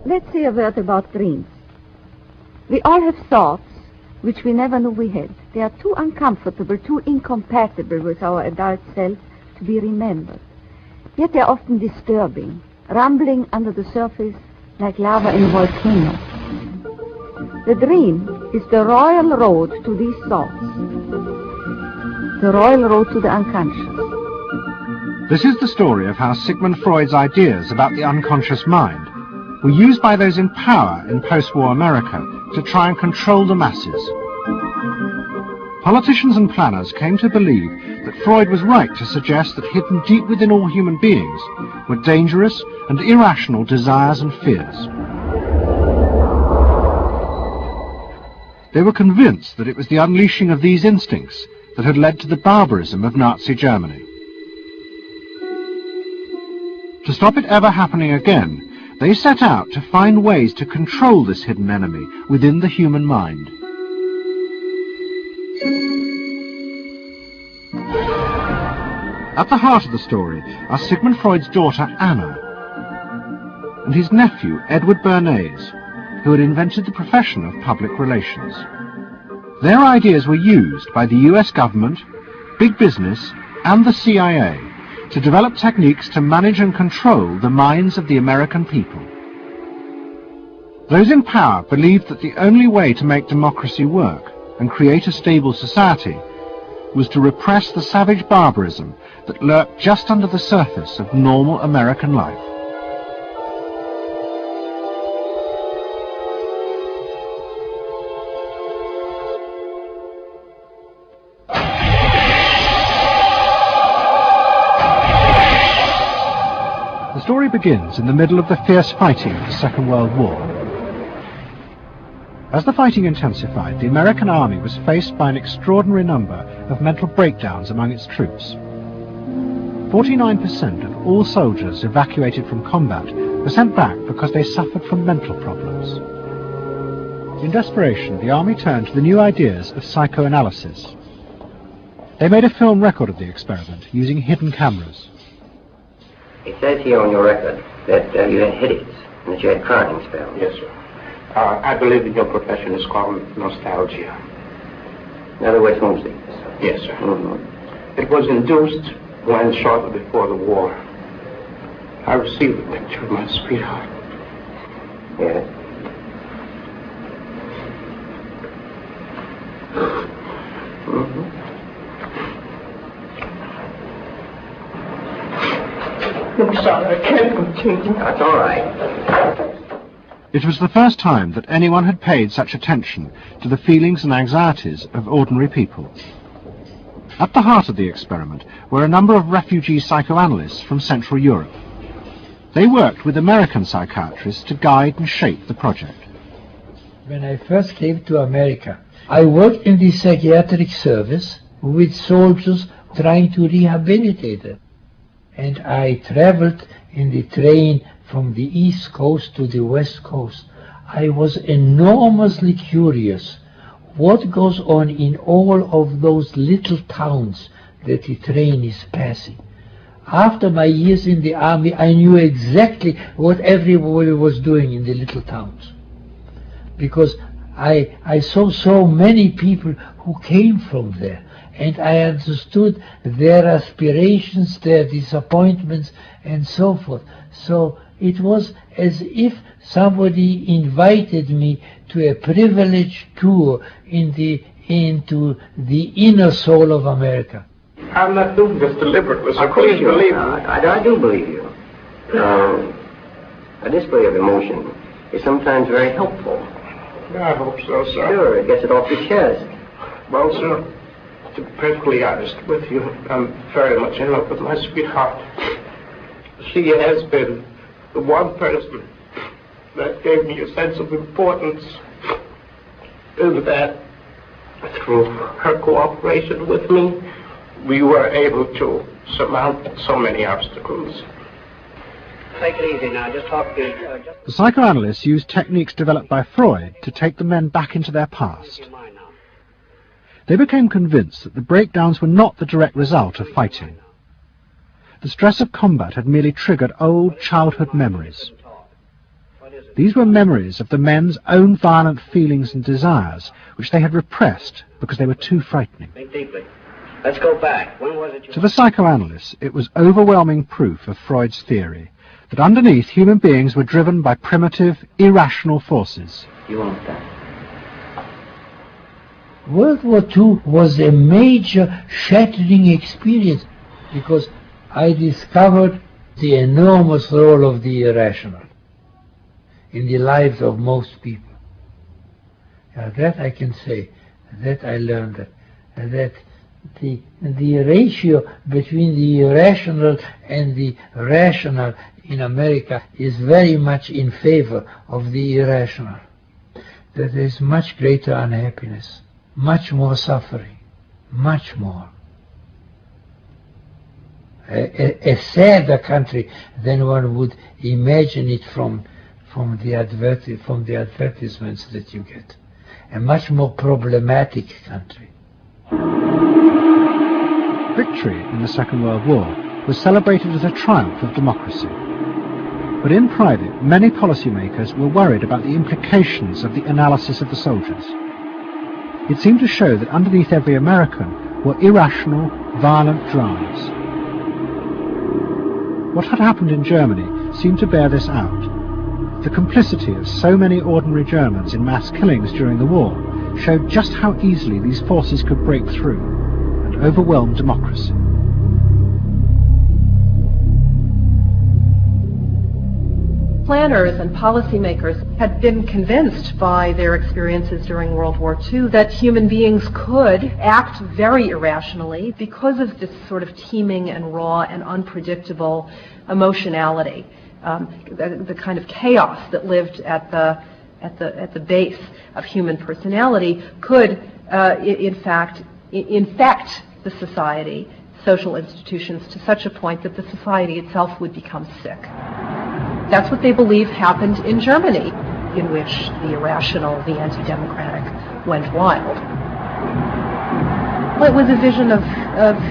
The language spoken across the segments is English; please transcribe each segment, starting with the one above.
Let's say a word about dreams. We all have thoughts which we never knew we had. They are too uncomfortable, too incompatible with our adult self to be remembered. Yet they are often disturbing, rumbling under the surface like lava in a volcano. The dream is the royal road to these thoughts, the royal road to the unconscious. This is the story of how Sigmund Freud's ideas about the unconscious mind were used by those in power in post-war America to try and control the masses. Politicians and planners came to believe that Freud was right to suggest that hidden deep within all human beings were dangerous and irrational desires and fears. They were convinced that it was the unleashing of these instincts that had led to the barbarism of Nazi Germany. To stop it ever happening again, they set out to find ways to control this hidden enemy within the human mind. At the heart of the story are Sigmund Freud's daughter Anna and his nephew Edward Bernays, who had invented the profession of public relations. Their ideas were used by the US government, big business, and the CIA to develop techniques to manage and control the minds of the American people. Those in power believed that the only way to make democracy work and create a stable society was to repress the savage barbarism that lurked just under the surface of normal American life. The story begins in the middle of the fierce fighting of the Second World War. As the fighting intensified, the American army was faced by an extraordinary number of mental breakdowns among its troops. 49% of all soldiers evacuated from combat were sent back because they suffered from mental problems. In desperation, the army turned to the new ideas of psychoanalysis. They made a film record of the experiment using hidden cameras. It says here on your record that you had headaches and that you had crying spells. Yes, sir. I believe that your profession is called nostalgia. In other words, homesickness. Yes, sir. Mm-hmm. It was induced when, shortly before the war, I received a picture of my sweetheart. Yes. Mm-hmm. I'm sorry, I can't continue. That's all right. It was the first time that anyone had paid such attention to the feelings and anxieties of ordinary people. At the heart of the experiment were a number of refugee psychoanalysts from Central Europe. They worked with American psychiatrists to guide and shape the project. When I first came to America, I worked in the psychiatric service with soldiers trying to rehabilitate them. And I traveled in the train from the East Coast to the West Coast. I was enormously curious what goes on in all of those little towns that the train is passing. After my years in the army, I knew exactly what everybody was doing in the little towns, because I saw so many people who came from there, and I understood their aspirations, their disappointments, and so forth. So it was as if somebody invited me to a privileged tour into the inner soul of America. I'm not doing this deliberately, so Of course please you're believe me. not. I do believe you. A display of emotion is sometimes very helpful. I hope so, sir. Sure, it gets it off your chest. Well, sir, to be perfectly honest with you, I'm very much in love with my sweetheart. She has been the one person that gave me a sense of importance, and that through her cooperation with me, we were able to surmount so many obstacles. Take it easy now. Just talk to The psychoanalysts used techniques developed by Freud to take the men back into their past. They became convinced that the breakdowns were not the direct result of fighting. The stress of combat had merely triggered old childhood memories. These were memories of the men's own violent feelings and desires, which they had repressed because they were too frightening. Think deeply. Let's go back. When was it you... To the psychoanalysts, it was overwhelming proof of Freud's theory that underneath human beings were driven by primitive, irrational forces. You understand? World War II was a major shattering experience because I discovered the enormous role of the irrational in the lives of most people. That I can say, that I learned that the ratio between the irrational and the rational in America is very much in favor of the irrational. That there is much greater unhappiness, much more suffering, much more. A sadder country than one would imagine it from the advertisements that you get. A much more problematic country. Victory in the Second World War was celebrated as a triumph of democracy. But in private, many policymakers were worried about the implications of the analysis of the soldiers. It seemed to show that underneath every American were irrational, violent drives. What had happened in Germany seemed to bear this out. The complicity of so many ordinary Germans in mass killings during the war showed just how easily these forces could break through and overwhelm democracy. Planners and policymakers had been convinced by their experiences during World War II that human beings could act very irrationally because of this sort of teeming and raw and unpredictable emotionality, the kind of chaos that lived at the base of human personality could, in fact, infect the society, social institutions, to such a point that the society itself would become sick. That's what they believe happened in Germany, in which the irrational, the anti-democratic, went wild. Well, it was a vision of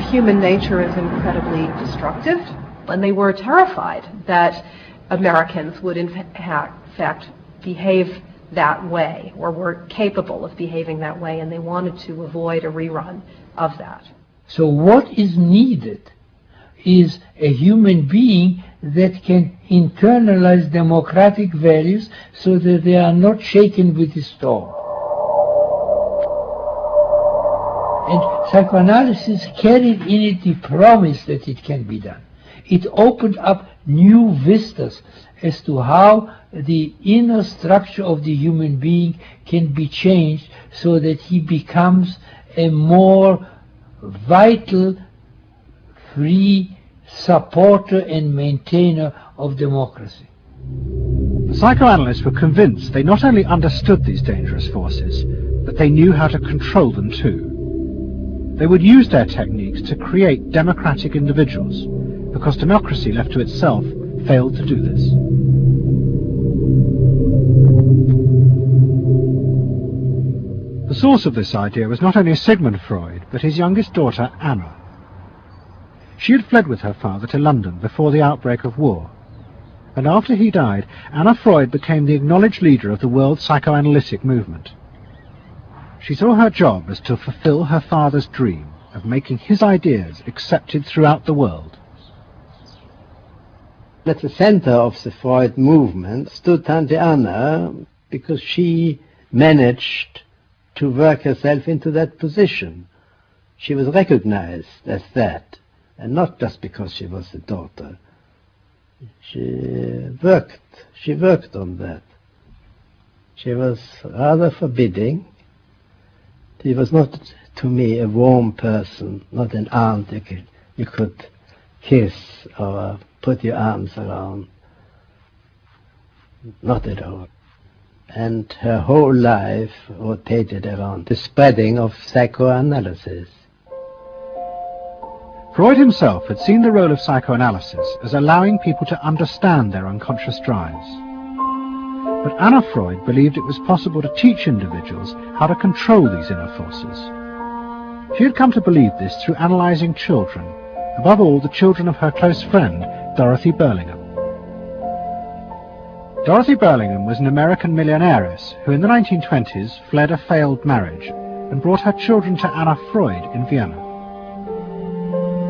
human nature as incredibly destructive, and they were terrified that Americans would in fact behave that way, or were capable of behaving that way, and they wanted to avoid a rerun of that. So what is needed is a human being that can internalize democratic values so that they are not shaken with the storm. And psychoanalysis carried in it the promise that it can be done. It opened up new vistas as to how the inner structure of the human being can be changed so that he becomes a more vital, free supporter and maintainer of democracy. The psychoanalysts were convinced they not only understood these dangerous forces, but they knew how to control them too. They would use their techniques to create democratic individuals, because democracy left to itself failed to do this. The source of this idea was not only Sigmund Freud, but his youngest daughter, Anna. She had fled with her father to London before the outbreak of war, and after he died, Anna Freud became the acknowledged leader of the world psychoanalytic movement. She saw her job as to fulfill her father's dream of making his ideas accepted throughout the world. At the center of the Freud movement stood Tante Anna, because she managed to work herself into that position. She was recognized as that, and not just because she was the daughter. She worked on that. She was rather forbidding. She was not, to me, a warm person, not an aunt you could kiss or put your arms around. Not at all. And her whole life rotated around the spreading of psychoanalysis. Freud himself had seen the role of psychoanalysis as allowing people to understand their unconscious drives. But Anna Freud believed it was possible to teach individuals how to control these inner forces. She had come to believe this through analyzing children, above all the children of her close friend, Dorothy Burlingham. Dorothy Burlingham was an American millionairess who in the 1920s fled a failed marriage and brought her children to Anna Freud in Vienna.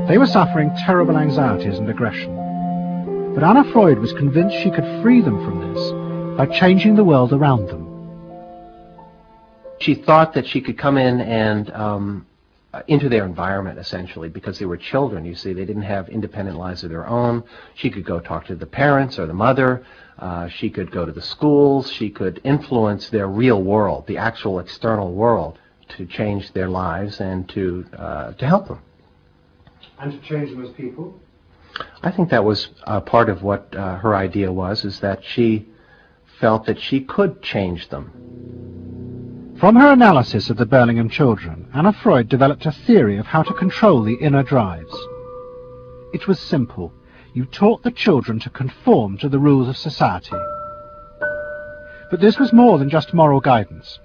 They were suffering terrible anxieties and aggression, but Anna Freud was convinced she could free them from this by changing the world around them. She thought that she could come in and into their environment, essentially, because they were children, you see. They didn't have independent lives of their own. She could go talk to the parents or the mother. She could go to the schools. She could influence their real world, the actual external world, to change their lives and to help them. And to change them as people? I think that was part of what her idea was, is that she felt that she could change them. From her analysis of the Burlingham children, Anna Freud developed a theory of how to control the inner drives. It was simple. You taught the children to conform to the rules of society. But this was more than just moral guidance.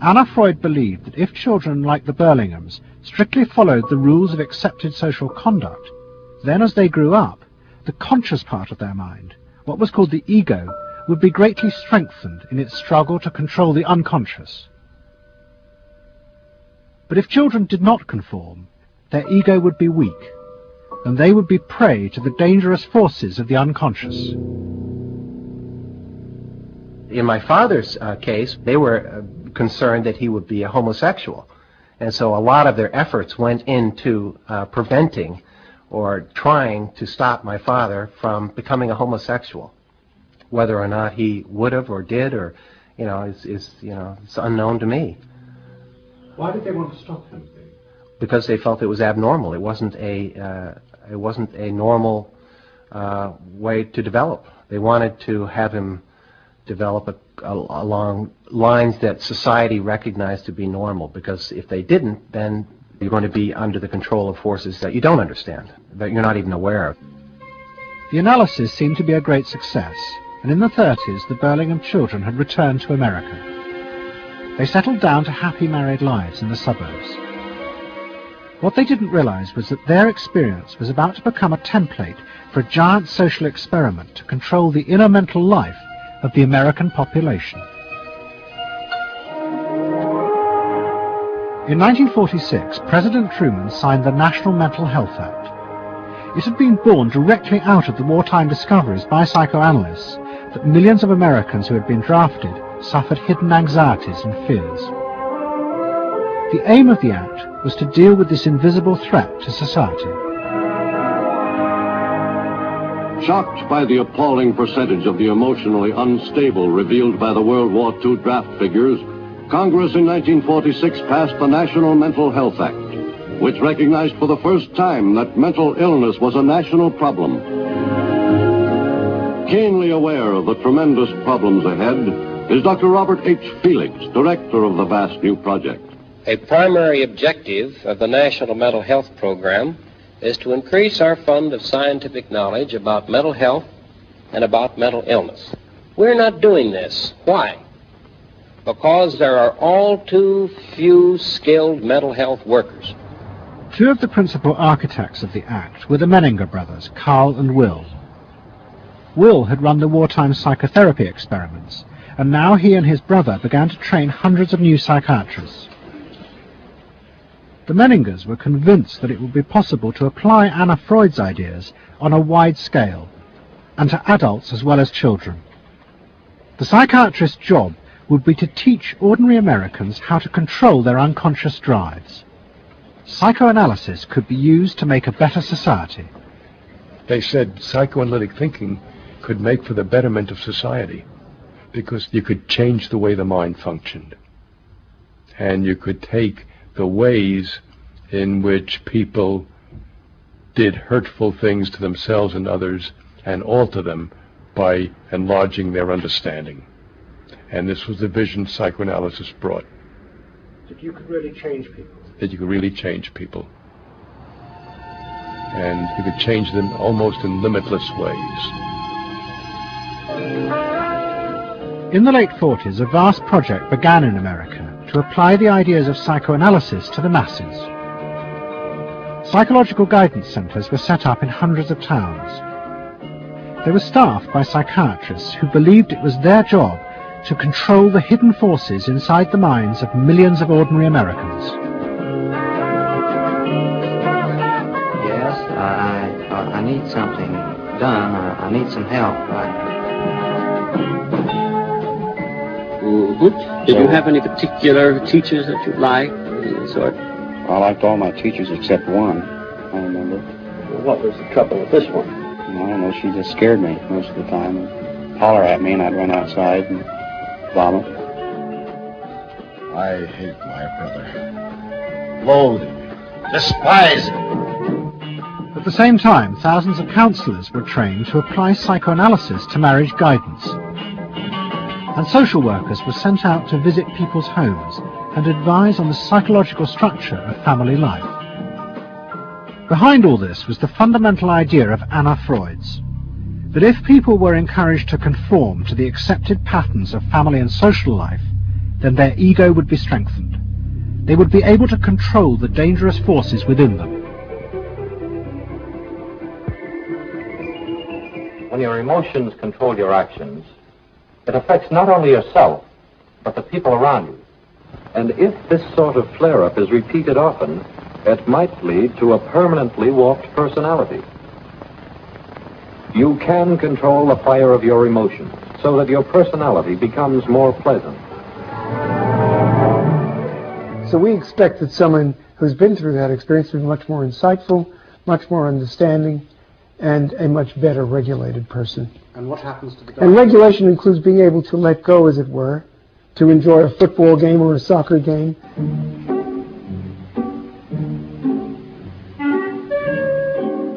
Anna Freud believed that if children like the Burlinghams strictly followed the rules of accepted social conduct, then as they grew up, the conscious part of their mind, what was called the ego, would be greatly strengthened in its struggle to control the unconscious. But if children did not conform, their ego would be weak, and they would be prey to the dangerous forces of the unconscious. In my father's case, they were concerned that he would be a homosexual, and so a lot of their efforts went into preventing or trying to stop my father from becoming a homosexual. Whether or not he would have or did, or is it's unknown to me. Why did they want to stop him? Because they felt it was abnormal. It wasn't a normal way to develop. They wanted to have him develop along lines that society recognized to be normal. Because if they didn't, then you're going to be under the control of forces that you don't understand, that you're not even aware of. The analysis seemed to be a great success. And in the 30s, the Burlingham children had returned to America. They settled down to happy married lives in the suburbs. What they didn't realize was that their experience was about to become a template for a giant social experiment to control the inner mental life of the American population. In 1946, President Truman signed the National Mental Health Act. It had been born directly out of the wartime discoveries by psychoanalysts that millions of Americans who had been drafted suffered hidden anxieties and fears. The aim of the Act was to deal with this invisible threat to society. Shocked by the appalling percentage of the emotionally unstable revealed by the World War II draft figures, Congress in 1946 passed the National Mental Health Act, which recognized for the first time that mental illness was a national problem. Keenly aware of the tremendous problems ahead is Dr. Robert H. Felix, director of the vast new project. A primary objective of the National Mental Health Program is to increase our fund of scientific knowledge about mental health and about mental illness. We're not doing this. Why? Because there are all too few skilled mental health workers. Two of the principal architects of the Act were the Menninger brothers, Carl and Will. Will had run the wartime psychotherapy experiments, and now he and his brother began to train hundreds of new psychiatrists. The Menningers were convinced that it would be possible to apply Anna Freud's ideas on a wide scale, and to adults as well as children. The psychiatrist's job would be to teach ordinary Americans how to control their unconscious drives. Psychoanalysis could be used to make a better society. They said psychoanalytic thinking could make for the betterment of society, because you could change the way the mind functioned. And you could take the ways in which people did hurtful things to themselves and others and alter them by enlarging their understanding. And this was the vision psychoanalysis brought. That you could really change people. That you could really change people. And you could change them almost in limitless ways. In the late 40s, a vast project began in America to apply the ideas of psychoanalysis to the masses. Psychological guidance centers were set up in hundreds of towns. They were staffed by psychiatrists who believed it was their job to control the hidden forces inside the minds of millions of ordinary Americans. Yes, I need something done. I need some help. Did you have any particular teachers that you liked? Sort? I liked all my teachers except one, I remember. What was the trouble with this one? I don't know, she just scared me most of the time. And holler at me and I'd run outside and vomit. I hate my brother. Loathe him. Despise him. At the same time, thousands of counselors were trained to apply psychoanalysis to marriage guidance. And social workers were sent out to visit people's homes and advise on the psychological structure of family life. Behind all this was the fundamental idea of Anna Freud's, that if people were encouraged to conform to the accepted patterns of family and social life, then their ego would be strengthened. They would be able to control the dangerous forces within them. When your emotions control your actions, it affects not only yourself, but the people around you. And if this sort of flare-up is repeated often, it might lead to a permanently warped personality. You can control the fire of your emotions so that your personality becomes more pleasant. So we expect that someone who's been through that experience to be much more insightful, much more understanding, and a much better regulated person. And what happens to the And regulation includes being able to let go, as it were, to enjoy a football game or a soccer game.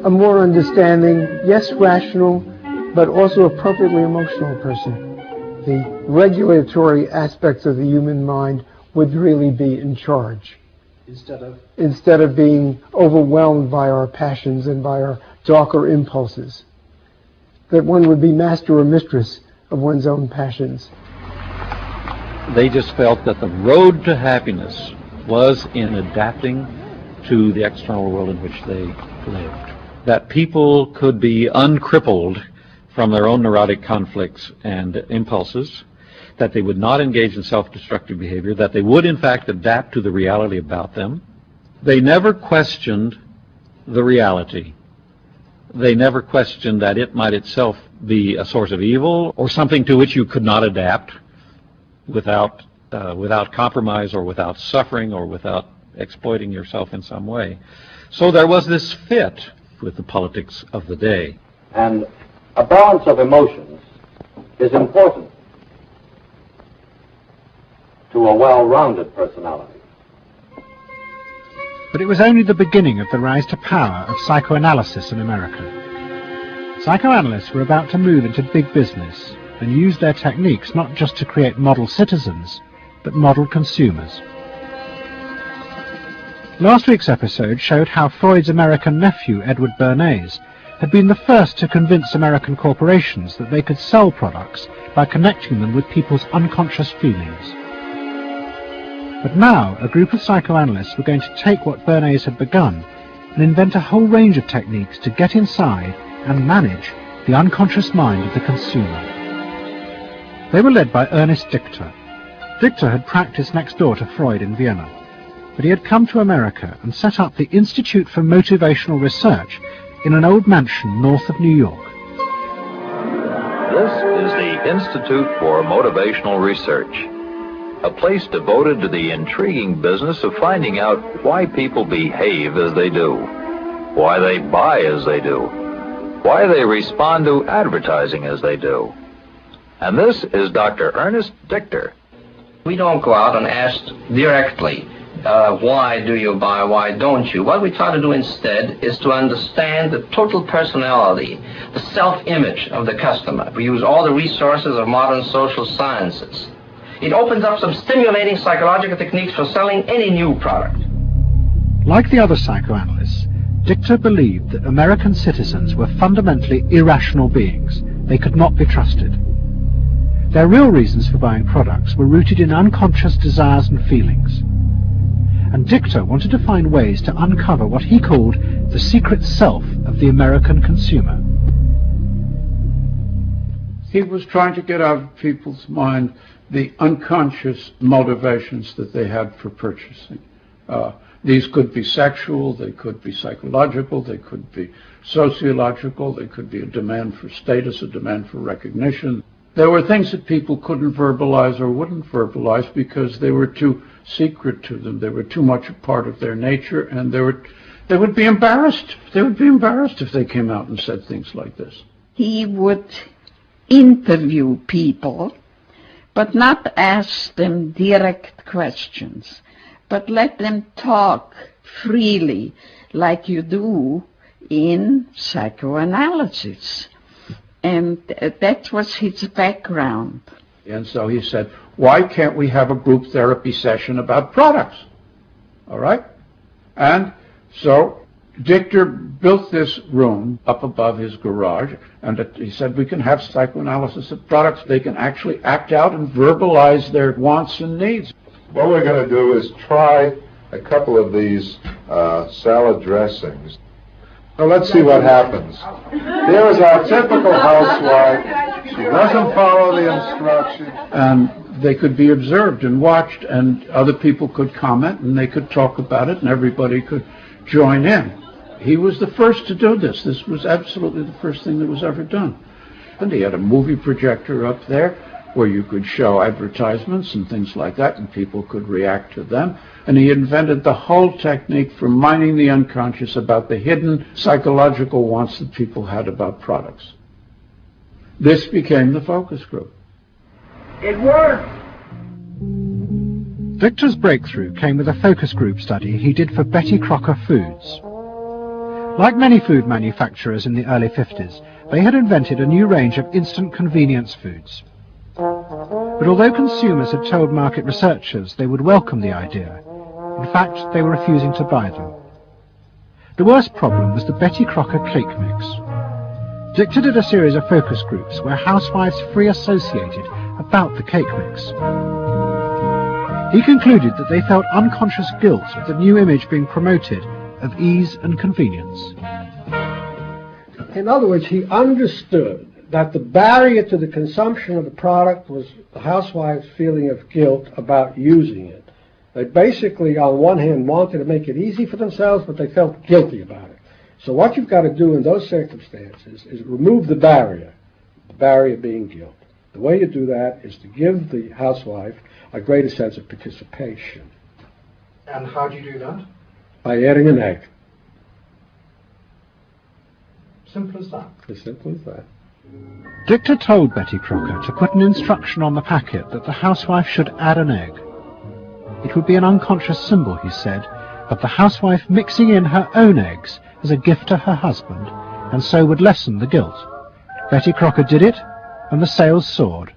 A more understanding, yes, rational, but also appropriately emotional person. The regulatory aspects of the human mind would really be in charge. Instead of being overwhelmed by our passions and by our darker impulses. That one would be master or mistress of one's own passions. They just felt that the road to happiness was in adapting to the external world in which they lived. That people could be uncrippled from their own neurotic conflicts and impulses, that they would not engage in self-destructive behavior, that they would in fact adapt to the reality about them. They never questioned the reality. They never questioned that it might itself be a source of evil or something to which you could not adapt without compromise or without suffering or without exploiting yourself in some way. So there was this fit with the politics of the day. And a balance of emotions is important to a well-rounded personality. But it was only the beginning of the rise to power of psychoanalysis in America. Psychoanalysts were about to move into big business and use their techniques not just to create model citizens, but model consumers. Last week's episode showed how Freud's American nephew, Edward Bernays, had been the first to convince American corporations that they could sell products by connecting them with people's unconscious feelings. But now, a group of psychoanalysts were going to take what Bernays had begun and invent a whole range of techniques to get inside and manage the unconscious mind of the consumer. They were led by Ernest Dichter. Dichter had practiced next door to Freud in Vienna, but he had come to America and set up the Institute for Motivational Research in an old mansion north of New York. This is the Institute for Motivational Research, a place devoted to the intriguing business of finding out why people behave as they do, why they buy as they do, why they respond to advertising as they do. And this is Dr. Ernest Dichter. We don't go out and ask directly, why do you buy, why don't you? What we try to do instead is to understand the total personality, the self-image of the customer. We use all the resources of modern social sciences. It opens up some stimulating psychological techniques for selling any new product. Like the other psychoanalysts, Dichter believed that American citizens were fundamentally irrational beings. They could not be trusted. Their real reasons for buying products were rooted in unconscious desires and feelings. And Dichter wanted to find ways to uncover what he called the secret self of the American consumer. He was trying to get out of people's mind the unconscious motivations that they had for purchasing. These could be sexual, they could be psychological, they could be sociological, they could be a demand for status, a demand for recognition. There were things that people couldn't verbalize or wouldn't verbalize because they were too secret to them. They were too much a part of their nature, and they would be embarrassed. They would be embarrassed if they came out and said things like this. He would interview people, but not ask them direct questions, but let them talk freely like you do in psychoanalysis. And that was his background. And so he said, why can't we have a group therapy session about products? All right? And so Dichter built this room up above his garage, and he said we can have psychoanalysis of products. They can actually act out and verbalize their wants and needs. What we're going to do is try a couple of these salad dressings. So let's see what happens. There is our typical housewife. She doesn't follow the instructions. And they could be observed and watched, and other people could comment, and they could talk about it, and everybody could join in. He was the first to do this. This was absolutely the first thing that was ever done. And he had a movie projector up there where you could show advertisements and things like that, and people could react to them. And he invented the whole technique for mining the unconscious about the hidden psychological wants that people had about products. This became the focus group. It worked! Dichter's breakthrough came with a focus group study he did for Betty Crocker Foods. Like many food manufacturers in the early 50s, they had invented a new range of instant convenience foods. But although consumers had told market researchers they would welcome the idea, in fact, they were refusing to buy them. The worst problem was the Betty Crocker cake mix. Dichter did a series of focus groups where housewives free associated about the cake mix. He concluded that they felt unconscious guilt at the new image being promoted of ease and convenience. In other words, he understood that the barrier to the consumption of the product was the housewife's feeling of guilt about using it. They basically, on one hand, wanted to make it easy for themselves, but they felt guilty about it. So what you've got to do in those circumstances is remove the barrier being guilt. The way you do that is to give the housewife a greater sense of participation. And how do you do that? By adding an egg. Simple as that. As simple as that. Dichter told Betty Crocker to put an instruction on the packet that the housewife should add an egg. It would be an unconscious symbol, he said, of the housewife mixing in her own eggs as a gift to her husband, and so would lessen the guilt. Betty Crocker did it, and the sales soared.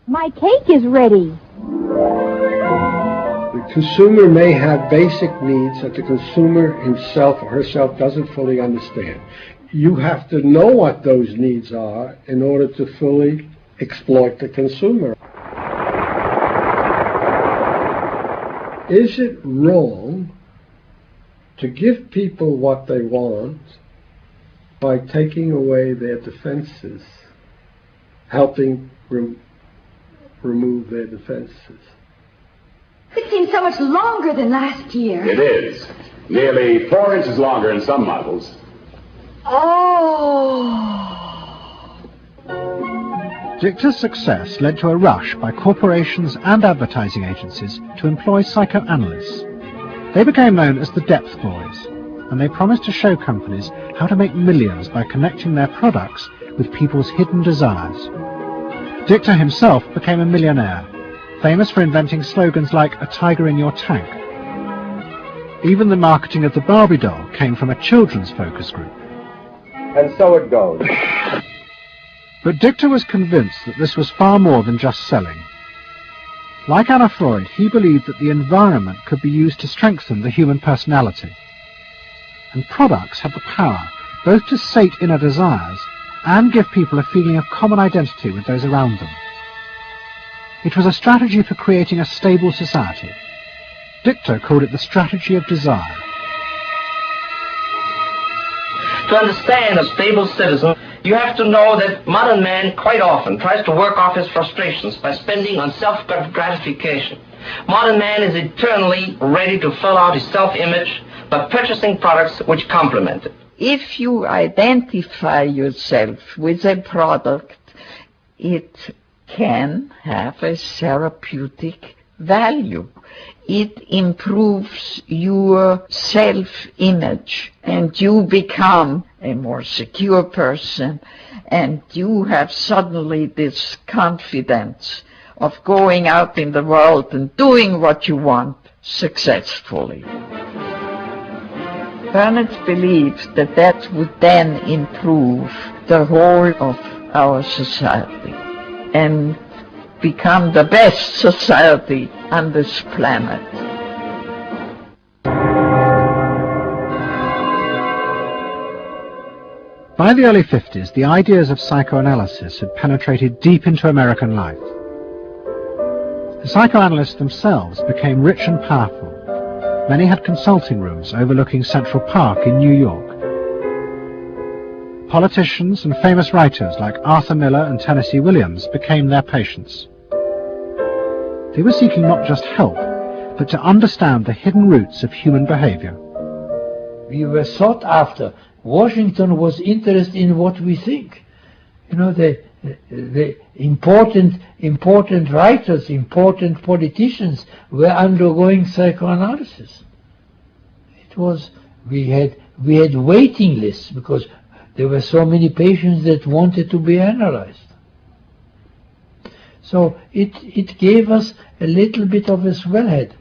My cake is ready. The consumer may have basic needs that the consumer himself or herself doesn't fully understand. You have to know what those needs are in order to fully exploit the consumer. Is it wrong to give people what they want by taking away their defenses, helping remove their defenses? It seems so much longer than last year. It is. Nearly 4 inches longer in some models. Oh! Dichter's success led to a rush by corporations and advertising agencies to employ psychoanalysts. They became known as the Depth Boys, and they promised to show companies how to make millions by connecting their products with people's hidden desires. Dichter himself became a millionaire, famous for inventing slogans like "a tiger in your tank." Even the marketing of the Barbie doll came from a children's focus group. And so it goes. But Dichter was convinced that this was far more than just selling. Like Anna Freud, he believed that the environment could be used to strengthen the human personality. And products have the power both to sate inner desires and give people a feeling of common identity with those around them. It was a strategy for creating a stable society. Dichter called it the strategy of desire. To understand a stable citizen, You have to know that modern man quite often tries to work off his frustrations by spending on self-gratification. Modern man is eternally ready to fill out his self-image by purchasing products which complement it. If you identify yourself with a product, it can have a therapeutic value. It improves your self-image, and you become a more secure person, and you have suddenly this confidence of going out in the world and doing what you want successfully. Bernard believed that that would then improve the whole of our society and become the best society on this planet. By the early 50s, the ideas of psychoanalysis had penetrated deep into American life. The psychoanalysts themselves became rich and powerful. Many had consulting rooms overlooking Central Park in New York. Politicians and famous writers like Arthur Miller and Tennessee Williams became their patients. They were seeking not just help, but to understand the hidden roots of human behavior. We were sought after. Washington was interested in what we think. You know, the important writers, important politicians were undergoing psychoanalysis. It was, we had waiting lists because there were so many patients that wanted to be analyzed. So it gave us a little bit of a swellhead.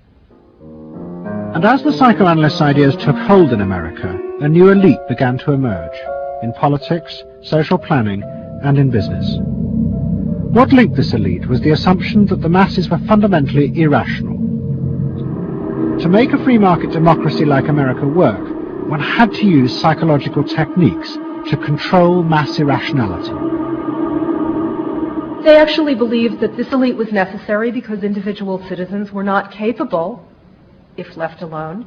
And as the psychoanalysts' ideas took hold in America, a new elite began to emerge, in politics, social planning, and in business. What linked this elite was the assumption that the masses were fundamentally irrational. To make a free market democracy like America work, one had to use psychological techniques to control mass irrationality. They actually believed that this elite was necessary because individual citizens were not capable, if left alone,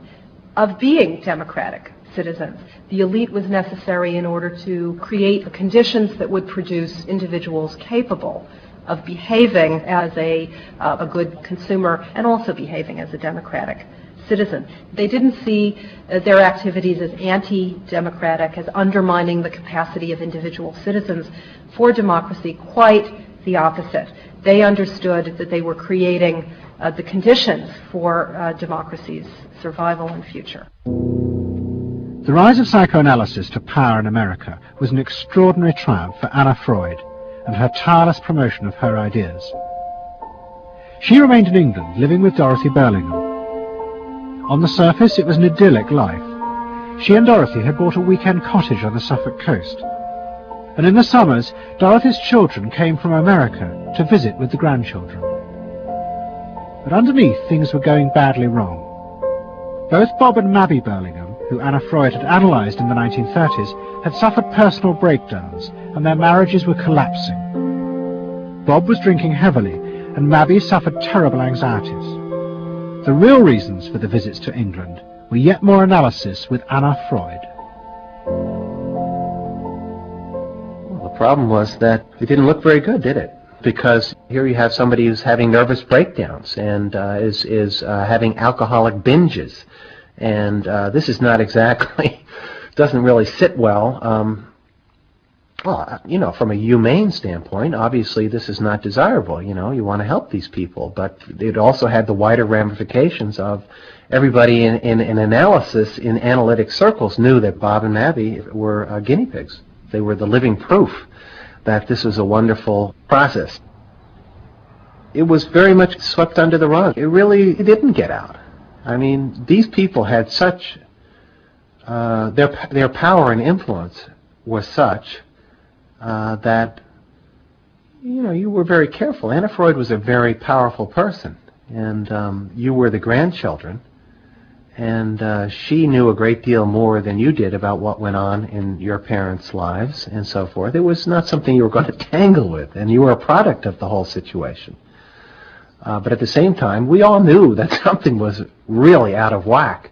of being democratic citizens. The elite was necessary in order to create the conditions that would produce individuals capable of behaving as a good consumer and also behaving as a democratic citizen. They didn't see their activities as anti-democratic, as undermining the capacity of individual citizens for democracy. Quite the opposite. They understood that they were creating the conditions for democracy's survival and future. The rise of psychoanalysis to power in America was an extraordinary triumph for Anna Freud and her tireless promotion of her ideas. She remained in England, living with Dorothy Burlingham. On the surface, it was an idyllic life. She and Dorothy had bought a weekend cottage on the Suffolk coast. And in the summers, Dorothy's children came from America to visit with the grandchildren. But underneath, things were going badly wrong. Both Bob and Mabby Burlingham, who Anna Freud had analysed in the 1930s, had suffered personal breakdowns, and their marriages were collapsing. Bob was drinking heavily, and Mabby suffered terrible anxieties. The real reasons for the visits to England were yet more analysis with Anna Freud. Well, the problem was that it didn't look very good, did it? Because here you have somebody who's having nervous breakdowns and is having alcoholic binges. And this is not exactly, doesn't really sit well. Well, you know, from a humane standpoint, obviously this is not desirable. You know, you want to help these people. But it also had the wider ramifications of everybody in analysis, in analytic circles, knew that Bob and Mabby were guinea pigs. They were the living proof that this was a wonderful process. It was very much swept under the rug. It really didn't get out. I mean, these people had such, their power and influence was such that, you know, you were very careful. Anna Freud was a very powerful person, and you were the grandchildren, and she knew a great deal more than you did about what went on in your parents' lives and so forth. It was not something you were going to tangle with, and you were a product of the whole situation. But at the same time, we all knew that something was really out of whack.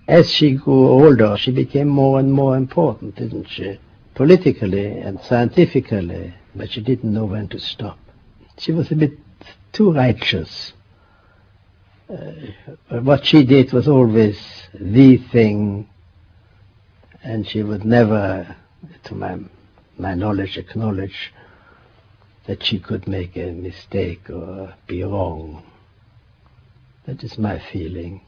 As she grew older, she became more and more important, didn't she? Politically and scientifically, but she didn't know when to stop. She was a bit too righteous. What she did was always the thing, and she would never, to my knowledge, acknowledge that she could make a mistake or be wrong. That is my feeling.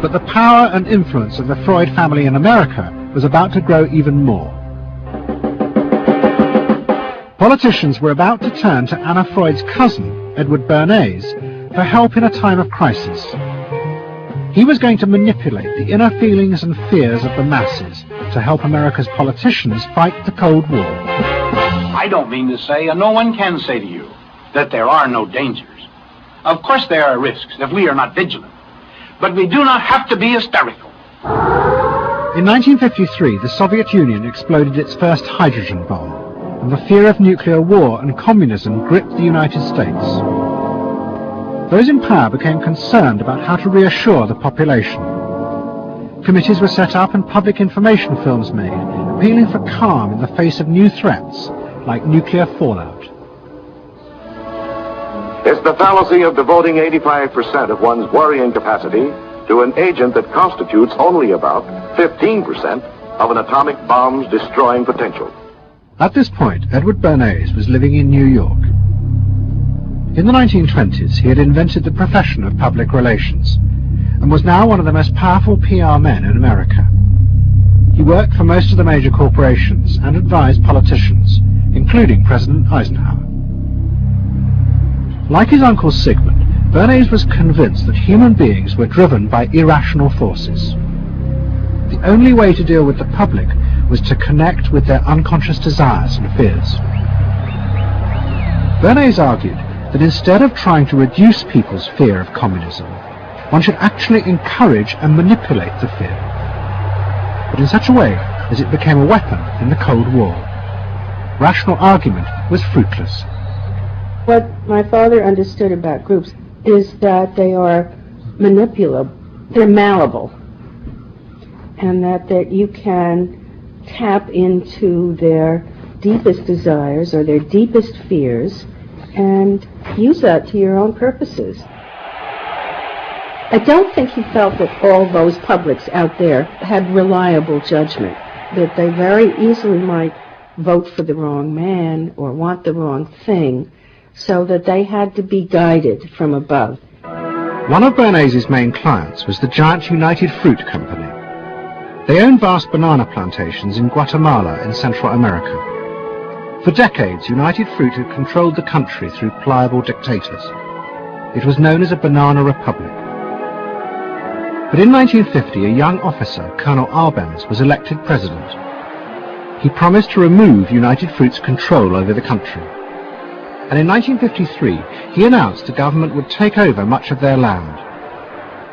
But the power and influence of the Freud family in America was about to grow even more. Politicians were about to turn to Anna Freud's cousin, Edward Bernays, for help in a time of crisis. He was going to manipulate the inner feelings and fears of the masses to help America's politicians fight the Cold War. I don't mean to say, and no one can say to you, that there are no dangers. Of course there are risks if we are not vigilant. But we do not have to be hysterical. In 1953, the Soviet Union exploded its first hydrogen bomb, and the fear of nuclear war and communism gripped the United States. Those in power became concerned about how to reassure the population. Committees were set up and public information films made, appealing for calm in the face of new threats, like nuclear fallout. It's the fallacy of devoting 85% of one's worrying capacity to an agent that constitutes only about 15% of an atomic bomb's destroying potential. At this point, Edward Bernays was living in New York. In the 1920s, he had invented the profession of public relations, and was now one of the most powerful PR men in America. He worked for most of the major corporations and advised politicians, including President Eisenhower. Like his uncle Sigmund, Bernays was convinced that human beings were driven by irrational forces. The only way to deal with the public was to connect with their unconscious desires and fears. Bernays argued that instead of trying to reduce people's fear of communism, one should actually encourage and manipulate the fear, but in such a way as it became a weapon in the Cold War. Rational argument was fruitless. What my father understood about groups is that they are manipulable, they're malleable, and that you can tap into their deepest desires or their deepest fears and use that to your own purposes. I don't think he felt that all those publics out there had reliable judgment, that they very easily might vote for the wrong man or want the wrong thing, so that they had to be guided from above. One of Bernays' main clients was the giant United Fruit Company. They owned vast banana plantations in Guatemala in Central America. For decades, United Fruit had controlled the country through pliable dictators. It was known as a banana republic. But in 1950, a young officer, Colonel Arbenz, was elected president. He promised to remove United Fruit's control over the country. And in 1953, he announced the government would take over much of their land.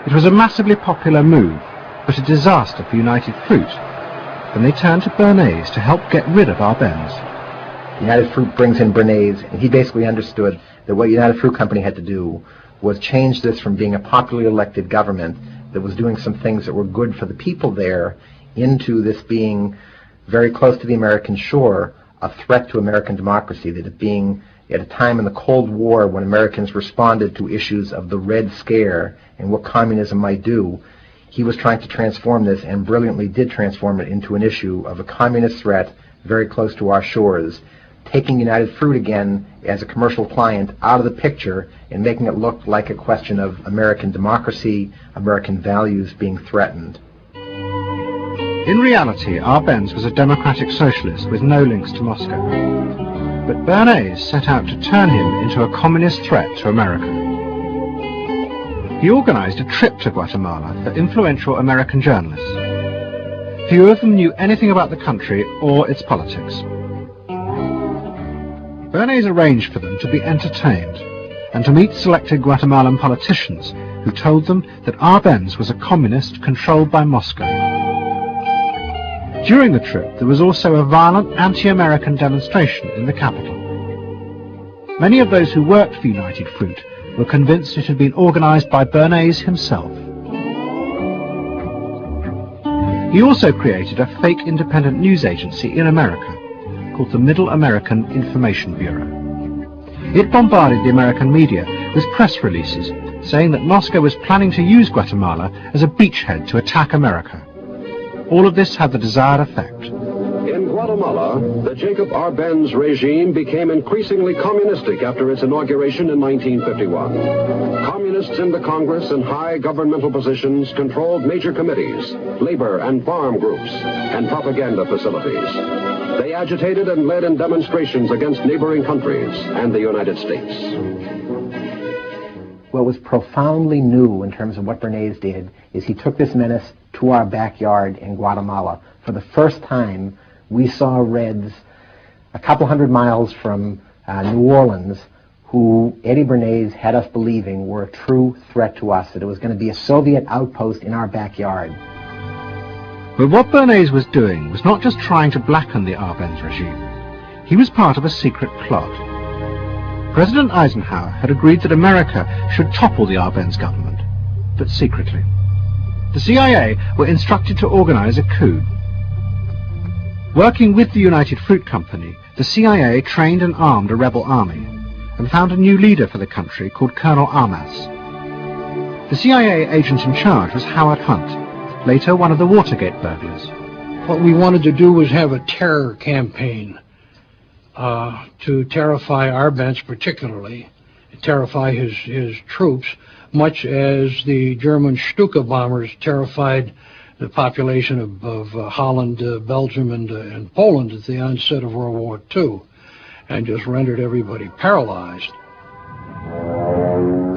It was a massively popular move, but a disaster for United Fruit, and they turned to Bernays to help get rid of Arbenz. United Fruit brings in Bernays, and he basically understood that what United Fruit Company had to do was change this from being a popularly elected government that was doing some things that were good for the people there into this being very close to the American shore, a threat to American democracy, that it being at a time in the Cold War when Americans responded to issues of the Red Scare and what communism might do, he was trying to transform this, and brilliantly did transform it into an issue of a communist threat very close to our shores, taking United Fruit again as a commercial client out of the picture and making it look like a question of American democracy, American values being threatened. In reality, Arbenz was a democratic socialist with no links to Moscow. But Bernays set out to turn him into a communist threat to America. He organized a trip to Guatemala for influential American journalists. Few of them knew anything about the country or its politics. Bernays arranged for them to be entertained and to meet selected Guatemalan politicians who told them that Arbenz was a communist controlled by Moscow. During the trip, there was also a violent anti-American demonstration in the capital. Many of those who worked for United Fruit were convinced it had been organized by Bernays himself. He also created a fake independent news agency in America called the Middle American Information Bureau. It bombarded the American media with press releases saying that Moscow was planning to use Guatemala as a beachhead to attack America. All of this had the desired effect. In Guatemala, the Jacob Arbenz regime became increasingly communistic after its inauguration in 1951. Communists in the Congress and high governmental positions controlled major committees, labor and farm groups, and propaganda facilities. They agitated and led in demonstrations against neighboring countries and the United States. What was profoundly new in terms of what Bernays did is he took this menace to our backyard in Guatemala. For the first time, we saw Reds a couple hundred miles from New Orleans who Eddie Bernays had us believing were a true threat to us, that it was going to be a Soviet outpost in our backyard. But what Bernays was doing was not just trying to blacken the Arbenz regime. He was part of a secret plot. President Eisenhower had agreed that America should topple the Arbenz government, but secretly. The CIA were instructed to organize a coup. Working with the United Fruit Company, the CIA trained and armed a rebel army and found a new leader for the country called Colonel Armas. The CIA agent in charge was Howard Hunt, later one of the Watergate burglars. What we wanted to do was have a terror campaign to terrify Arbenz particularly, terrify his troops, much as the German Stuka bombers terrified the population of Holland, Belgium, and Poland at the onset of World War II, and just rendered everybody paralyzed.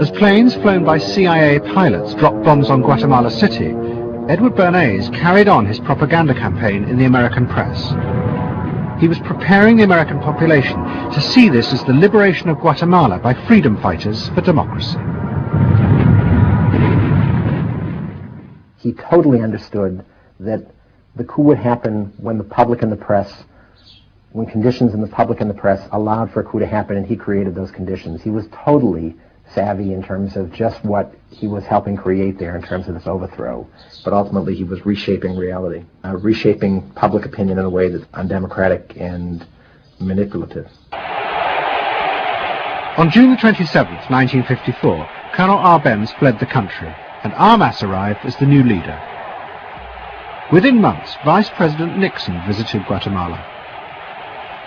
As planes flown by CIA pilots dropped bombs on Guatemala City, Edward Bernays carried on his propaganda campaign in the American press. He was preparing the American population to see this as the liberation of Guatemala by freedom fighters for democracy. He totally understood that the coup would happen when the public and the press, when conditions in the public and the press allowed for a coup to happen, and he created those conditions. He was totally savvy in terms of just what he was helping create there in terms of this overthrow. But ultimately he was reshaping reality, reshaping public opinion in a way that's undemocratic and manipulative. On June 27, 1954, Colonel Arbenz fled the country, and Armas arrived as the new leader. Within months, Vice President Nixon visited Guatemala.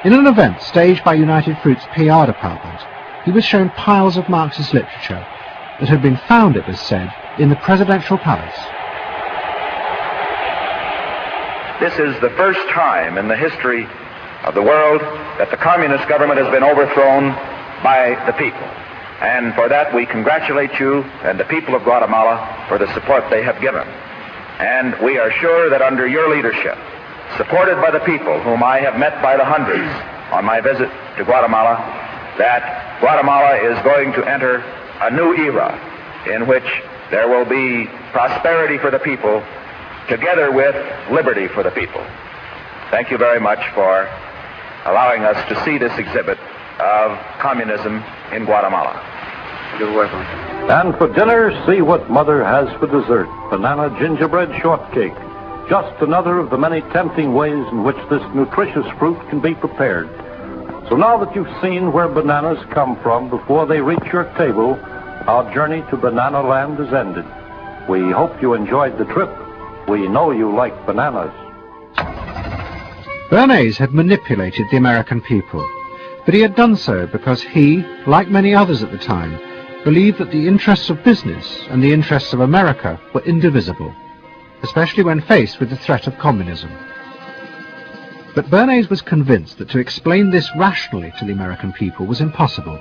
In an event staged by United Fruit's PR department, he was shown piles of Marxist literature that had been found, it was said, in the presidential palace. This is the first time in the history of the world that the communist government has been overthrown by the people. And for that we congratulate you and the people of Guatemala for the support they have given. And we are sure that under your leadership, supported by the people whom I have met by the hundreds on my visit to Guatemala, that Guatemala is going to enter a new era in which there will be prosperity for the people together with liberty for the people. Thank you very much for allowing us to see this exhibit of communism in Guatemala. You're welcome. And for dinner, see what Mother has for dessert. Banana gingerbread shortcake. Just another of the many tempting ways in which this nutritious fruit can be prepared. So now that you've seen where bananas come from before they reach your table, our journey to Banana Land is ended. We hope you enjoyed the trip. We know you like bananas. Bernays had manipulated the American people, but he had done so because he, like many others at the time, believed that the interests of business and the interests of America were indivisible, especially when faced with the threat of communism. But Bernays was convinced that to explain this rationally to the American people was impossible,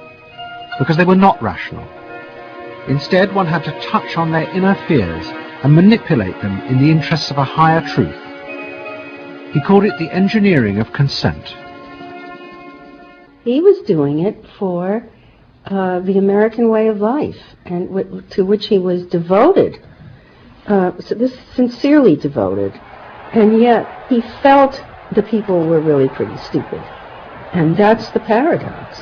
because they were not rational. Instead, one had to touch on their inner fears and manipulate them in the interests of a higher truth. He called it the engineering of consent. He was doing it for the American way of life, and to which he was devoted, sincerely devoted, and yet he felt the people were really pretty stupid. And that's the paradox.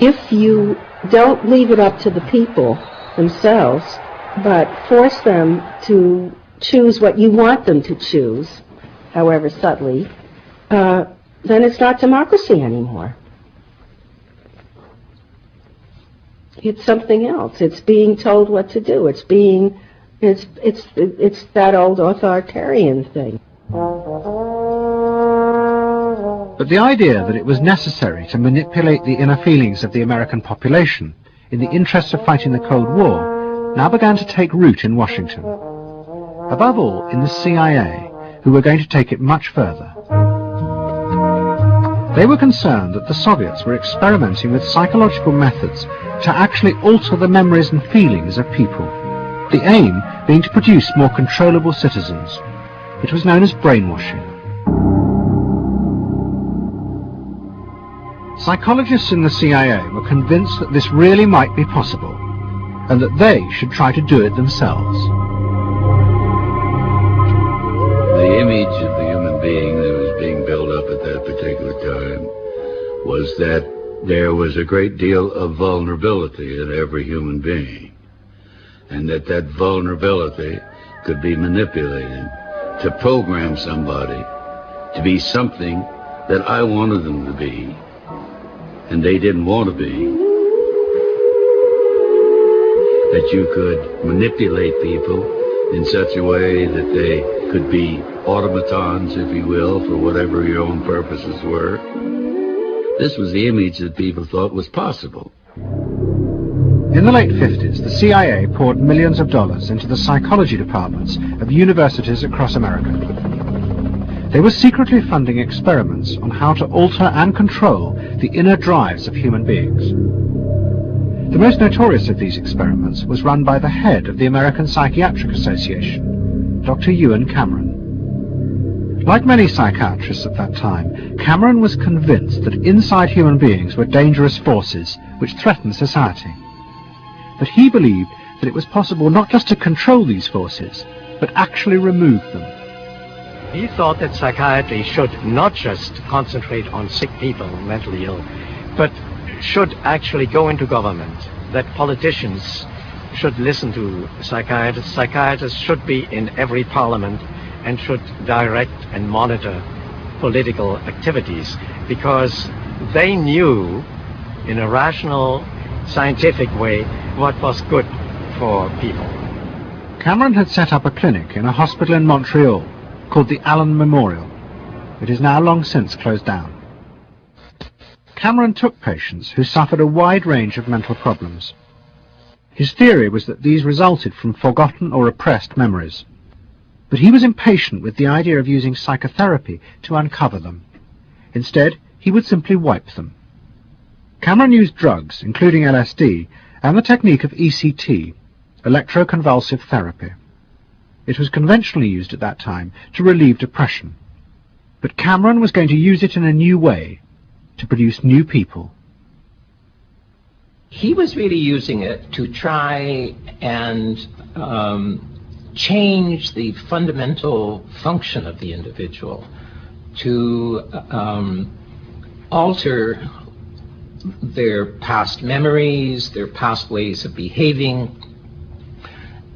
If you don't leave it up to the people themselves, but force them to choose what you want them to choose, however subtly, then it's not democracy anymore. It's something else. It's being told what to do. It's that old authoritarian thing. But the idea that it was necessary to manipulate the inner feelings of the American population in the interests of fighting the Cold War now began to take root in Washington. Above all, in the CIA, who were going to take it much further. They were concerned that the Soviets were experimenting with psychological methods to actually alter the memories and feelings of people, the aim being to produce more controllable citizens. It was known as brainwashing. Psychologists in the CIA were convinced that this really might be possible, and that they should try to do it themselves. The image of the human being that was being built up at that particular time was that there was a great deal of vulnerability in every human being, and that vulnerability could be manipulated to program somebody to be something that I wanted them to be, and they didn't want to be. That you could manipulate people in such a way that they could be automatons, if you will, for whatever your own purposes were. This was the image that people thought was possible. In the late 50s, the CIA poured millions of dollars into the psychology departments of universities across America. They were secretly funding experiments on how to alter and control the inner drives of human beings. The most notorious of these experiments was run by the head of the American Psychiatric Association, Dr. Ewan Cameron. Like many psychiatrists at that time, Cameron was convinced that inside human beings were dangerous forces which threatened society. But he believed that it was possible not just to control these forces, but actually remove them. He thought that psychiatry should not just concentrate on sick people, mentally ill, but should actually go into government, that politicians should listen to psychiatrists. Psychiatrists should be in every parliament and should direct and monitor political activities, because they knew in a rational, scientific way what was good for people. Cameron had set up a clinic in a hospital in Montreal called the Allen Memorial. It is now long since closed down. Cameron took patients who suffered a wide range of mental problems. His theory was that these resulted from forgotten or repressed memories. But he was impatient with the idea of using psychotherapy to uncover them. Instead, he would simply wipe them. Cameron used drugs, including LSD, and the technique of ECT, electroconvulsive therapy. It was conventionally used at that time to relieve depression. But Cameron was going to use it in a new way, to produce new people. He was really using it to try and change the fundamental function of the individual, to alter their past memories, their past ways of behaving,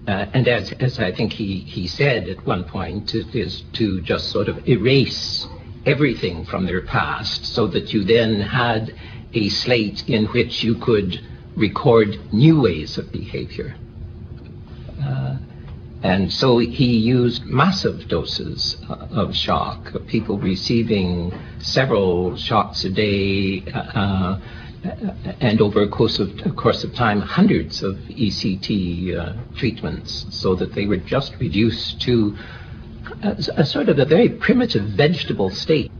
and as I think he said at one point, it is to just sort of erase everything from their past, so that you then had a slate in which you could record new ways of behavior. And so he used massive doses of shock, people receiving several shocks a day, and over a course of time, hundreds of ECT treatments, so that they were just reduced to a sort of a very primitive vegetable state.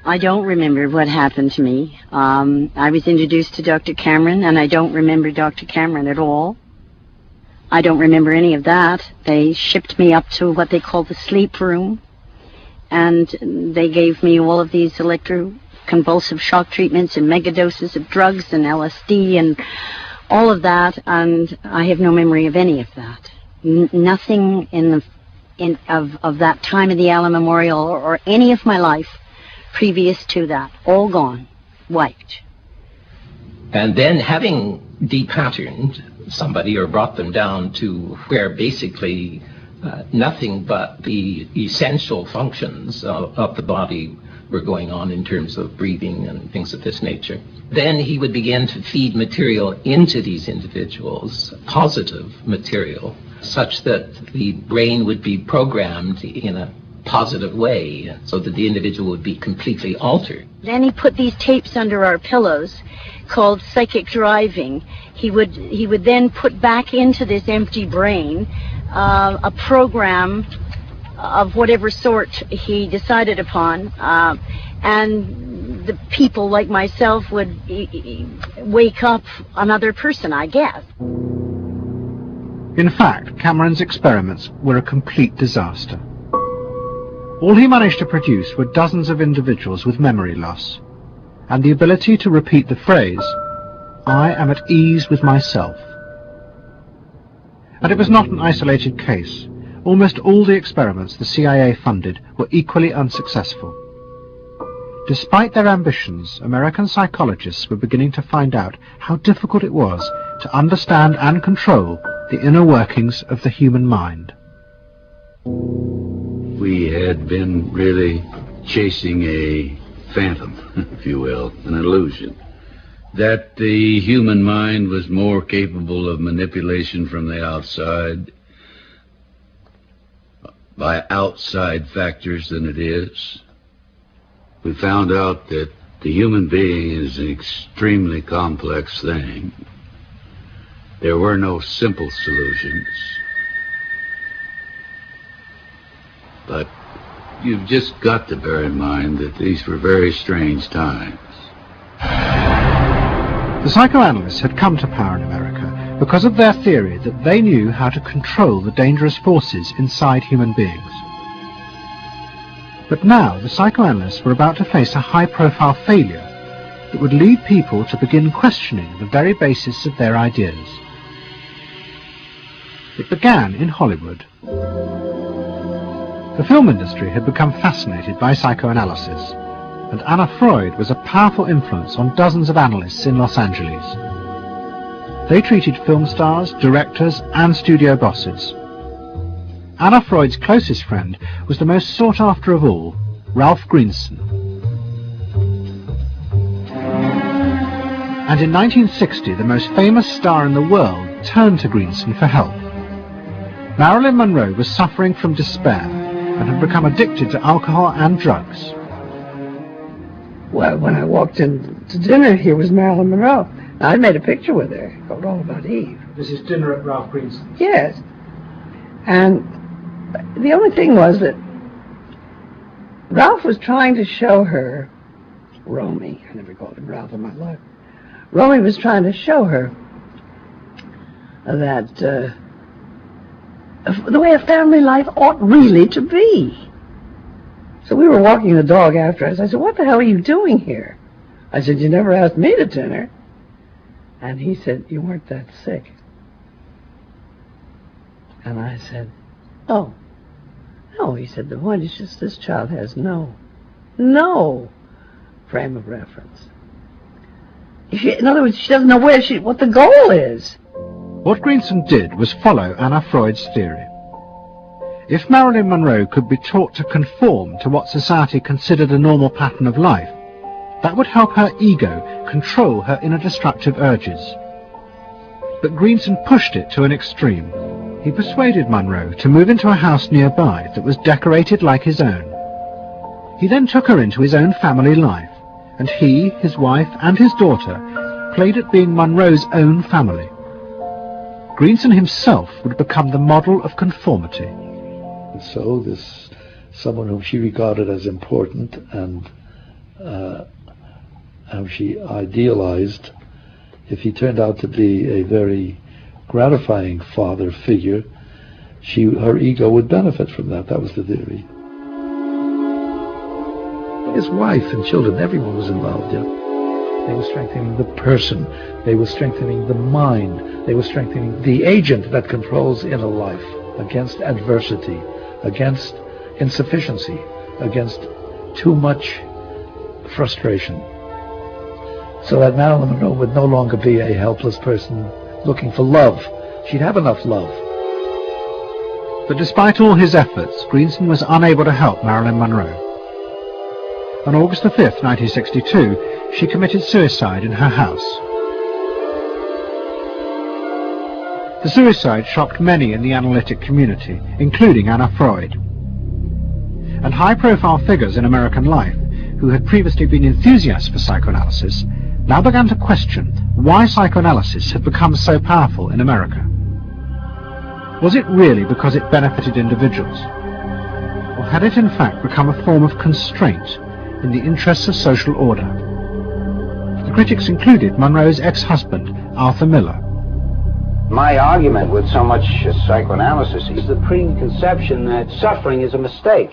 I don't remember what happened to me. I was introduced to Dr. Cameron, and I don't remember Dr. Cameron at all. I don't remember any of that. They shipped me up to what they call the sleep room, and they gave me all of these electroconvulsive shock treatments and megadoses of drugs and LSD and all of that, and I have no memory of any of that. Nothing of that time of the Allen Memorial or any of my life previous to that. All gone. Wiped. And then, having depatterned somebody or brought them down to where basically nothing but the essential functions of the body were going on in terms of breathing and things of this nature. Then he would begin to feed material into these individuals, positive material, such that the brain would be programmed in a positive way, so that the individual would be completely altered. Then he put these tapes under our pillows called psychic driving. He would then put back into this empty brain a program of whatever sort he decided upon, and the people like myself would wake up another person, I guess. In fact, Cameron's experiments were a complete disaster. All he managed to produce were dozens of individuals with memory loss, and the ability to repeat the phrase, "I am at ease with myself." And it was not an isolated case. Almost all the experiments the CIA funded were equally unsuccessful. Despite their ambitions, American psychologists were beginning to find out how difficult it was to understand and control the inner workings of the human mind. We had been really chasing a phantom, if you will, an illusion, that the human mind was more capable of manipulation from the outside by outside factors than it is. We found out that the human being is an extremely complex thing. There were no simple solutions. But you've just got to bear in mind that these were very strange times. The psychoanalysts had come to power in America because of their theory that they knew how to control the dangerous forces inside human beings. But now the psychoanalysts were about to face a high-profile failure that would lead people to begin questioning the very basis of their ideas. It began in Hollywood. The film industry had become fascinated by psychoanalysis, and Anna Freud was a powerful influence on dozens of analysts in Los Angeles. They treated film stars, directors, and studio bosses. Anna Freud's closest friend was the most sought after of all, Ralph Greenson. And in 1960, the most famous star in the world turned to Greenson for help. Marilyn Monroe was suffering from despair and had become addicted to alcohol and drugs. Well, when I walked in to dinner, here was Marilyn Monroe. I made a picture with her called All About Eve. This is dinner at Ralph Greenson's? Yes. And the only thing was that Ralph was trying to show her, Romy, I never called him Ralph in my life. Romy was trying to show her that the way a family life ought really to be. So we were walking the dog after us. I said, "What the hell are you doing here?" I said, "You never asked me to dinner." And he said, "You weren't that sick." And I said, "Oh, no." He said, "The point is just this child has no frame of reference. In other words, she doesn't know what the goal is." What Greenson did was follow Anna Freud's theory. If Marilyn Monroe could be taught to conform to what society considered a normal pattern of life, that would help her ego control her inner destructive urges. But Greenson pushed it to an extreme. He persuaded Monroe to move into a house nearby that was decorated like his own. He then took her into his own family life, and he, his wife, and his daughter played at being Monroe's own family. Greenson himself would become the model of conformity. And so this someone whom she regarded as important and whom she idealized, if he turned out to be a very gratifying father figure, her ego would benefit from that. That was the theory. His wife and children, everyone was involved, yeah. They were strengthening the person. They were strengthening the mind. They were strengthening the agent that controls inner life against adversity, against insufficiency, against too much frustration. So that Marilyn Monroe would no longer be a helpless person looking for love. She'd have enough love. But despite all his efforts, Greenson was unable to help Marilyn Monroe. On August the 5th, 1962, she committed suicide in her house. The suicide shocked many in the analytic community, including Anna Freud. And high-profile figures in American life, who had previously been enthusiasts for psychoanalysis, now began to question why psychoanalysis had become so powerful in America. Was it really because it benefited individuals? Or had it in fact become a form of constraint in the interests of social order? The critics included Monroe's ex-husband, Arthur Miller. My argument with so much psychoanalysis is the preconception that suffering is a mistake,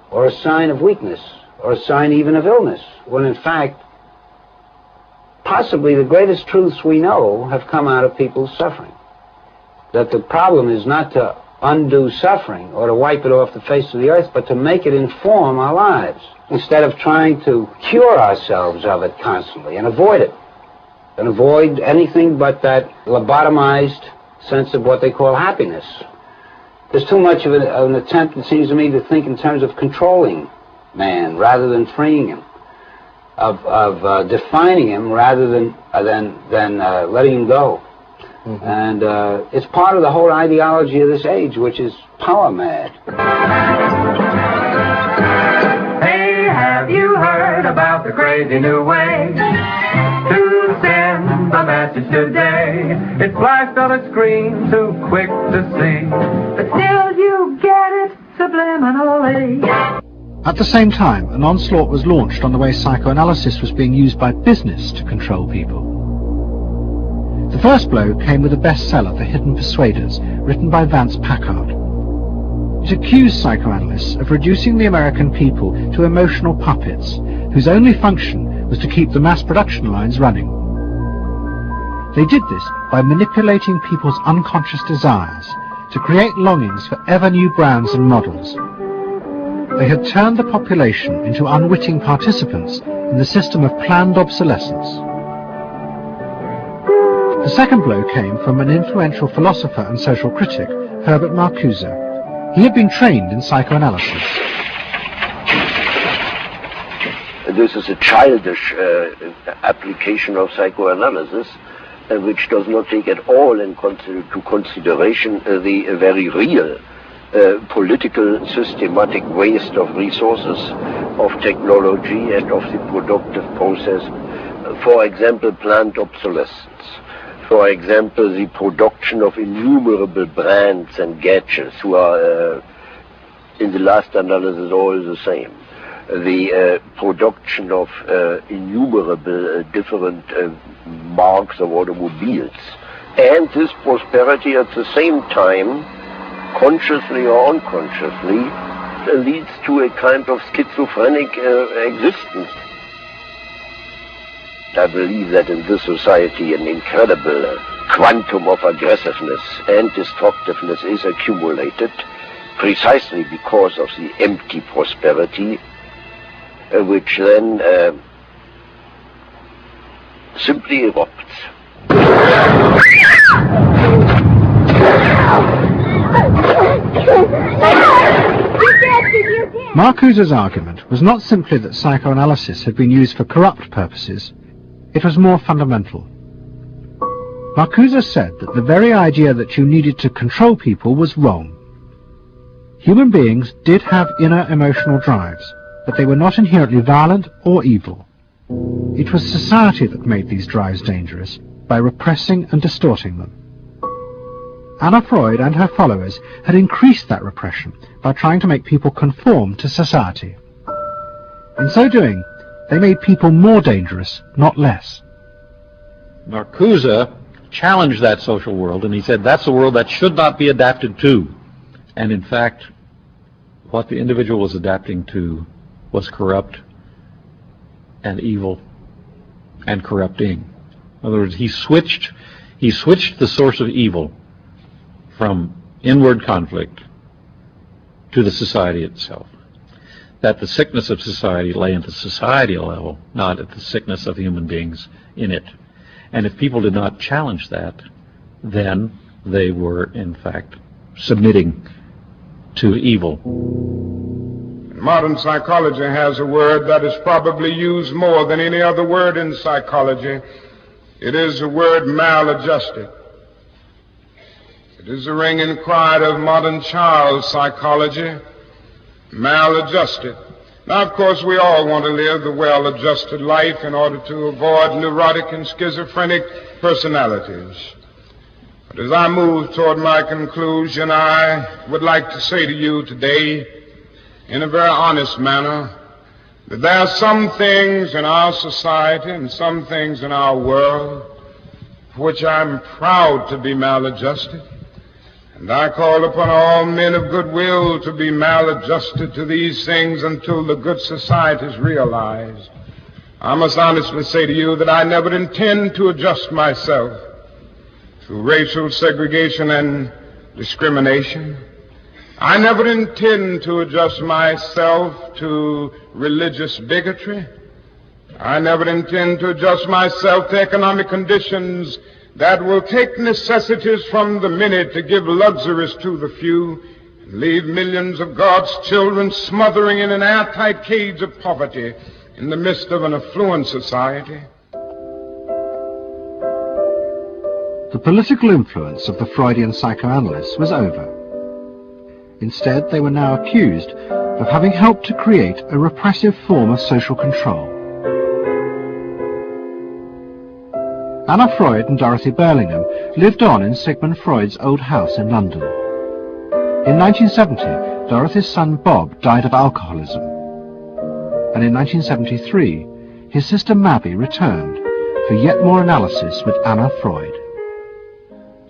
or a sign of weakness, or a sign even of illness, when in fact, possibly the greatest truths we know have come out of people's suffering. That the problem is not to undo suffering or to wipe it off the face of the earth, but to make it inform our lives, instead of trying to cure ourselves of it constantly and avoid it, and avoid anything but that lobotomized sense of what they call happiness. There's too much of an attempt, it seems to me, to think in terms of controlling man rather than freeing him, of defining him rather than letting him go. Mm-hmm. And it's part of the whole ideology of this age, which is power mad. Hey, have you heard about the crazy new way to send a message today? It's flashed on a screen, too quick to see, but still you get it subliminally. At the same time, an onslaught was launched on the way psychoanalysis was being used by business to control people. The first blow came with a bestseller, The Hidden Persuaders, written by Vance Packard. It accused psychoanalysts of reducing the American people to emotional puppets, whose only function was to keep the mass production lines running. They did this by manipulating people's unconscious desires to create longings for ever new brands and models. They had turned the population into unwitting participants in the system of planned obsolescence. The second blow came from an influential philosopher and social critic, Herbert Marcuse. He had been trained in psychoanalysis. This is a childish application of psychoanalysis, which does not take at all into consideration the very real political systematic waste of resources, of technology and of the productive process. For example, planned obsolescence. For example, the production of innumerable brands and gadgets who are, in the last analysis, all the same. The production of innumerable different marks of automobiles. And this prosperity at the same time, consciously or unconsciously, leads to a kind of schizophrenic existence. I believe that in this society an incredible quantum of aggressiveness and destructiveness is accumulated precisely because of the empty prosperity, which then simply erupts. Marcuse's argument was not simply that psychoanalysis had been used for corrupt purposes. It was more fundamental. Marcuse said that the very idea that you needed to control people was wrong. Human beings did have inner emotional drives, but they were not inherently violent or evil. It was society that made these drives dangerous by repressing and distorting them. Anna Freud and her followers had increased that repression by trying to make people conform to society. In so doing, they made people more dangerous, not less. Marcuse challenged that social world, and he said that's a world that should not be adapted to. And in fact, what the individual was adapting to was corrupt and evil and corrupting. In other words, he switched the source of evil from inward conflict to the society itself. That the sickness of society lay at the societal level, not at the sickness of human beings in it. And if people did not challenge that, then they were, in fact, submitting to evil. Modern psychology has a word that is probably used more than any other word in psychology. It is the word maladjusted. It is the ringing cry of modern child psychology, maladjusted. Now, of course, we all want to live the well-adjusted life in order to avoid neurotic and schizophrenic personalities. But as I move toward my conclusion, I would like to say to you today, in a very honest manner, that there are some things in our society and some things in our world for which I'm proud to be maladjusted. And I call upon all men of goodwill to be maladjusted to these things until the good society is realized. I must honestly say to you that I never intend to adjust myself to racial segregation and discrimination. I never intend to adjust myself to religious bigotry. I never intend to adjust myself to economic conditions that will take necessities from the many to give luxuries to the few and leave millions of God's children smothering in an airtight cage of poverty in the midst of an affluent society. The political influence of the Freudian psychoanalysts was over. Instead, they were now accused of having helped to create a repressive form of social control. Anna Freud and Dorothy Burlingham lived on in Sigmund Freud's old house in London. In 1970, Dorothy's son Bob died of alcoholism. And in 1973, his sister Mabby returned for yet more analysis with Anna Freud.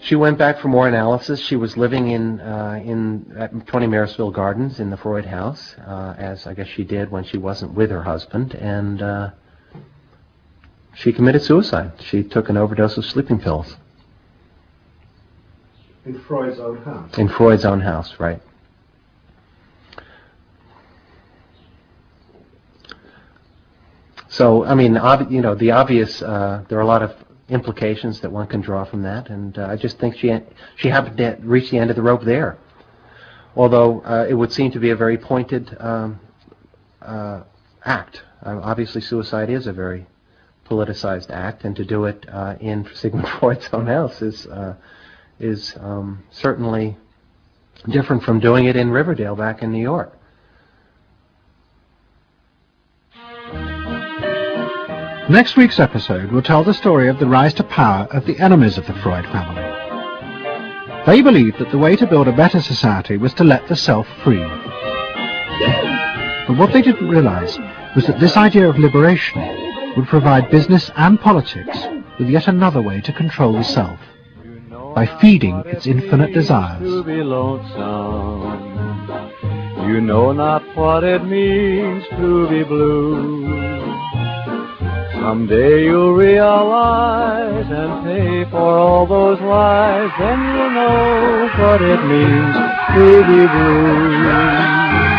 She went back for more analysis. She was living at 20 Maresville Gardens in the Freud house, as I guess she did when she wasn't with her husband, and she committed suicide. She took an overdose of sleeping pills. In Freud's own house? In Freud's own house, right. So, I mean, the obvious, there are a lot of implications that one can draw from that, and I just think she happened to reach the end of the rope there. Although it would seem to be a very pointed act. Obviously, suicide is a very politicized act, and to do it in Sigmund Freud's own house is certainly different from doing it in Riverdale back in New York. Next week's episode will tell the story of the rise to power of the enemies of the Freud family. They believed that the way to build a better society was to let the self free. But what they didn't realize was that this idea of liberation would provide business and politics with yet another way to control the self, by feeding its infinite desires. To be lonesome. You know not what it means to be blue. Someday you'll realize and pay for all those lies, then you'll know what it means to be blue.